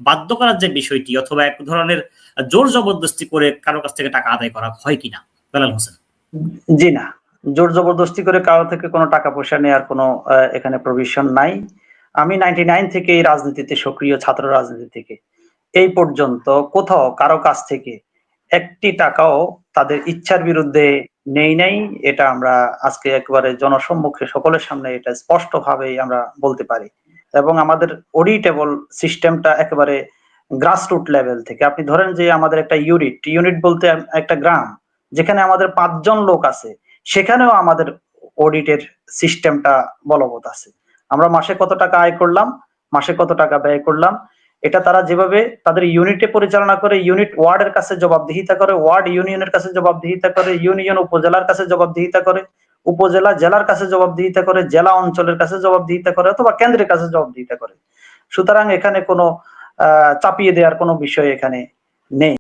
বাধ্য করার যে বিষয়টি অথবা এক ধরনের জোর জবরদস্তি করে কারো কাছ থেকে টাকা আদায় করা হয় কিনা বেলাল হোসেন? জি না, জোর জবরদস্তি করে কারো থেকে কোনো টাকা পয়সা নেওয়ার কোনো এখানে প্রভিশন নাই। আমি 99 থেকে এই রাজনীতিতে সক্রিয়, ছাত্র রাজনীতি থেকে এই পর্যন্ত কোথাও কারো কাছ থেকে একটি টাকাও তাদের ইচ্ছার বিরুদ্ধে নেই নাই। এটা আমরা আজকে একেবারে জনসম্মুখে সকলের সামনে এটা স্পষ্টভাবেই আমরা বলতে পারি। এবং আমাদের অডিটেবল সিস্টেমটা একেবারে গ্রাসরুট লেভেল থেকে। আপনি ধরেন যে আমাদের একটা ইউনিট বলতে একটা গ্রাম যেখানে আমাদের 5 জন লোক আছে, সেখানেও আমাদের অডিটের সিস্টেমটা বলবৎ আছে। আমরা মাসে কত টাকা আয় করলাম, মাসে কত টাকা ব্যয় করলাম, এটা তারা যেভাবে তাদের ইউনিটে পরিচালনা করে, ইউনিট ওয়ার্ডের কাছে জবাবদিহিতা করে, ওয়ার্ড ইউনিয়নের কাছে জবাবদিহিতা করে, ইউনিয়ন উপজেলার কাছে জবাবদিহিতা করে, উপজেলা জেলার কাছে জবাবদিহিতা করে, জেলা অঞ্চলের কাছে জবাবদিহিতা করে, অথবা কেন্দ্রের কাছে জবাবদিহিতা করে। সুতরাং এখানে কোনো চাপিয়ে দেওয়ার কোনো বিষয় এখানে নেই।